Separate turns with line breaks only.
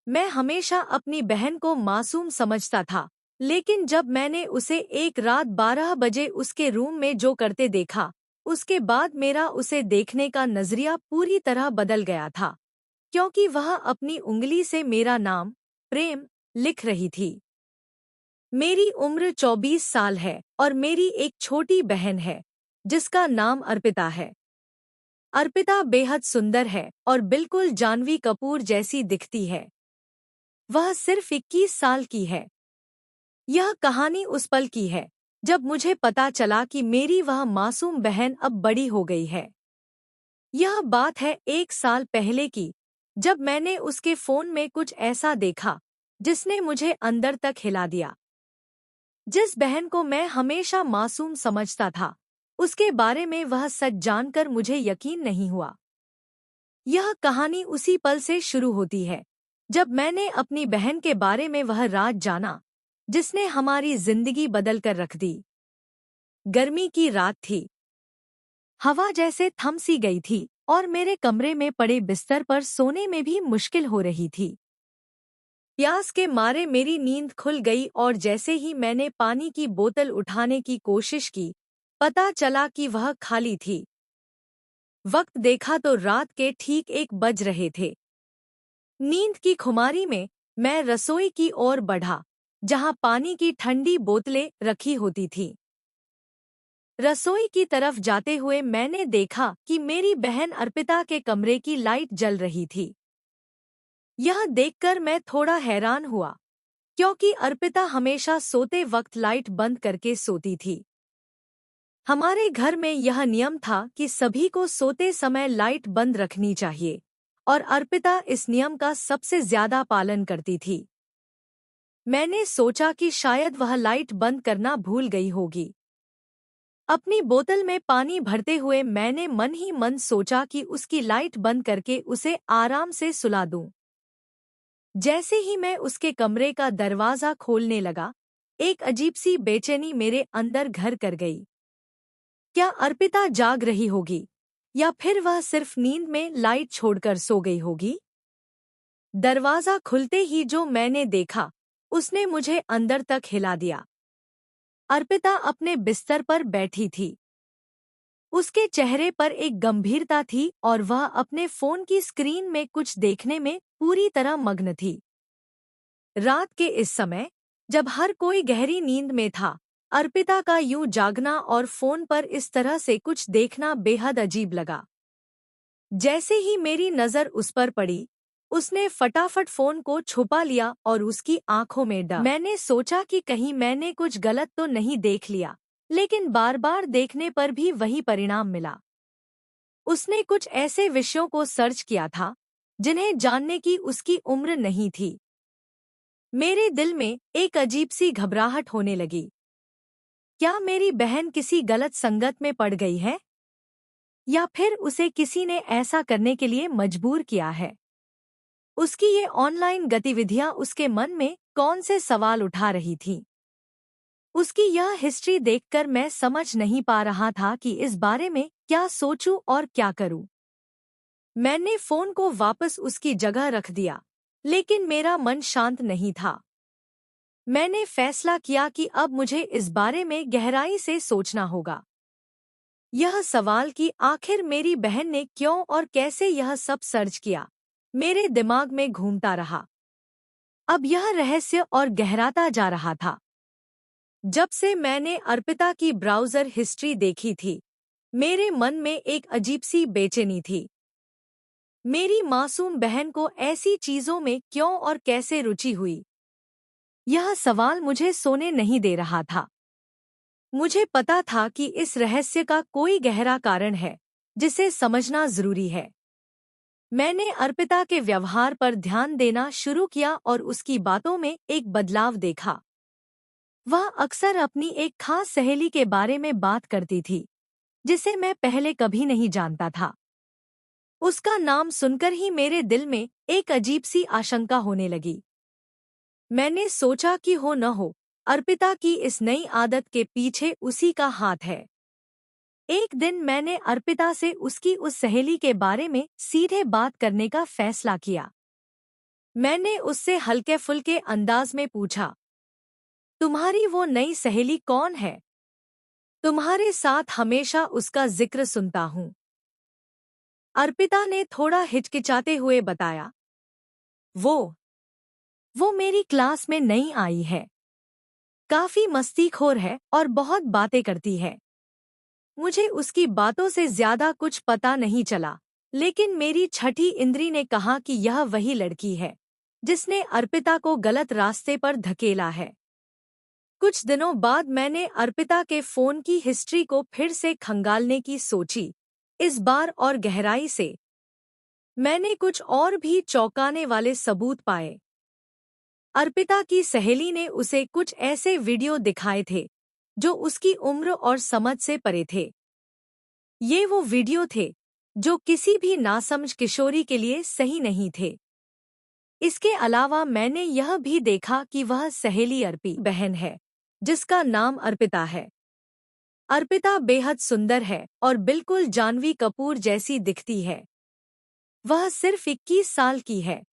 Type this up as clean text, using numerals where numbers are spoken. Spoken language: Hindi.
मैं हमेशा अपनी बहन को मासूम समझता था, लेकिन जब मैंने उसे एक रात 12 बजे उसके रूम में जो करते देखा, उसके बाद मेरा उसे देखने का नजरिया पूरी तरह बदल गया था, क्योंकि वह अपनी उंगली से मेरा नाम, प्रेम, लिख रही थी। मेरी उम्र 24 साल है और मेरी एक छोटी बहन है, जिसका नाम अर्पिता है। अर्पिता बेहद सुंदर है और बिल्कुल जानवी कपूर जैसी दिखती है। वह सिर्फ 21 साल की है। यह कहानी उस पल की है जब मुझे पता चला कि मेरी वह मासूम बहन अब बड़ी हो गई है। यह बात है 1 साल पहले की, जब मैंने उसके फोन में कुछ ऐसा देखा जिसने मुझे अंदर तक हिला दिया। जिस बहन को मैं हमेशा मासूम समझता था, उसके बारे में वह सच जानकर मुझे यकीन नहीं हुआ। यह कहानी उसी पल से शुरू होती है जब मैंने अपनी बहन के बारे में वह राज जाना जिसने हमारी जिंदगी बदल कर रख दी। गर्मी की रात थी। हवा जैसे थम सी गई थी और मेरे कमरे में पड़े बिस्तर पर सोने में भी मुश्किल हो रही थी। प्यास के मारे मेरी नींद खुल गई और जैसे ही मैंने पानी की बोतल उठाने की कोशिश की, पता चला कि वह खाली थी। वक्त देखा तो रात के ठीक 1 बज रहे थे। नींद की खुमारी में मैं रसोई की ओर बढ़ा, जहां पानी की ठंडी बोतलें रखी होती थीं। रसोई की तरफ जाते हुए मैंने देखा कि मेरी बहन अर्पिता के कमरे की लाइट जल रही थी। यह देखकर मैं थोड़ा हैरान हुआ, क्योंकि अर्पिता हमेशा सोते वक्त लाइट बंद करके सोती थी। हमारे घर में यह नियम था कि सभी को सोते समय लाइट बंद रखनी चाहिए, और अर्पिता इस नियम का सबसे ज्यादा पालन करती थी। मैंने सोचा कि शायद वह लाइट बंद करना भूल गई होगी। अपनी बोतल में पानी भरते हुए मैंने मन ही मन सोचा कि उसकी लाइट बंद करके उसे आराम से सुला दूं। जैसे ही मैं उसके कमरे का दरवाजा खोलने लगा, एक अजीब सी बेचैनी मेरे अंदर घर कर गई। क्या अर्पिता जाग रही होगी, या फिर वह सिर्फ नींद में लाइट छोड़कर सो गई होगी? दरवाजा खुलते ही जो मैंने देखा, उसने मुझे अंदर तक हिला दिया। अर्पिता अपने बिस्तर पर बैठी थी। उसके चेहरे पर एक गंभीरता थी और वह अपने फोन की स्क्रीन में कुछ देखने में पूरी तरह मग्न थी। रात के इस समय, जब हर कोई गहरी नींद में था, अर्पिता का यूं जागना और फोन पर इस तरह से कुछ देखना बेहद अजीब लगा। जैसे ही मेरी नजर उस पर पड़ी, उसने फटाफट फोन को छुपा लिया और उसकी आंखों में डर। मैंने सोचा कि कहीं मैंने कुछ गलत तो नहीं देख लिया, लेकिन बार बार देखने पर भी वही परिणाम मिला। उसने कुछ ऐसे विषयों को सर्च किया था जिन्हें जानने की उसकी उम्र नहीं थी। मेरे दिल में एक अजीब सी घबराहट होने लगी। क्या मेरी बहन किसी गलत संगत में पड़ गई है, या फिर उसे किसी ने ऐसा करने के लिए मजबूर किया है? उसकी ये ऑनलाइन गतिविधियां उसके मन में कौन से सवाल उठा रही थीं? उसकी यह हिस्ट्री देखकर मैं समझ नहीं पा रहा था कि इस बारे में क्या सोचूं और क्या करूं। मैंने फोन को वापस उसकी जगह रख दिया, लेकिन मेरा मन शांत नहीं था। मैंने फैसला किया कि अब मुझे इस बारे में गहराई से सोचना होगा। यह सवाल कि आखिर मेरी बहन ने क्यों और कैसे यह सब सर्च किया, मेरे दिमाग में घूमता रहा। अब यह रहस्य और गहराता जा रहा था। जब से मैंने अर्पिता की ब्राउज़र हिस्ट्री देखी थी, मेरे मन में एक अजीब सी बेचैनी थी। मेरी मासूम बहन को ऐसी चीज़ों में क्यों और कैसे रुचि हुई? यह सवाल मुझे सोने नहीं दे रहा था। मुझे पता था कि इस रहस्य का कोई गहरा कारण है, जिसे समझना जरूरी है। मैंने अर्पिता के व्यवहार पर ध्यान देना शुरू किया और उसकी बातों में एक बदलाव देखा। वह अक्सर अपनी एक खास सहेली के बारे में बात करती थी, जिसे मैं पहले कभी नहीं जानता था। उसका नाम सुनकर ही मेरे दिल में एक अजीब सी आशंका होने लगी। मैंने सोचा कि हो न हो, अर्पिता की इस नई आदत के पीछे उसी का हाथ है। एक दिन मैंने अर्पिता से उसकी उस सहेली के बारे में सीधे बात करने का फैसला किया। मैंने उससे हल्के फुल्के अंदाज में पूछा, तुम्हारी वो नई सहेली कौन है? तुम्हारे साथ हमेशा उसका जिक्र सुनता हूँ। अर्पिता ने थोड़ा हिचकिचाते हुए बताया, वो वो मेरी क्लास में नई आई है। काफी मस्तीखोर है और बहुत बातें करती है। मुझे उसकी बातों से ज्यादा कुछ पता नहीं चला, लेकिन मेरी छठी इंद्री ने कहा कि यह वही लड़की है जिसने अर्पिता को गलत रास्ते पर धकेला है। कुछ दिनों बाद मैंने अर्पिता के फोन की हिस्ट्री को फिर से खंगालने की सोची, इस बार और गहराई से। मैंने कुछ और भी चौंकाने वाले सबूत पाए। अर्पिता की सहेली ने उसे कुछ ऐसे वीडियो दिखाए थे जो उसकी उम्र और समझ से परे थे। ये वो वीडियो थे जो किसी भी नासमझ किशोरी के लिए सही नहीं थे। इसके अलावा मैंने यह भी देखा कि वह सहेली अर्पी बहन है जिसका नाम अर्पिता है। अर्पिता बेहद सुंदर है और बिल्कुल जानवी कपूर जैसी दिखती है। वह सिर्फ 21 साल की है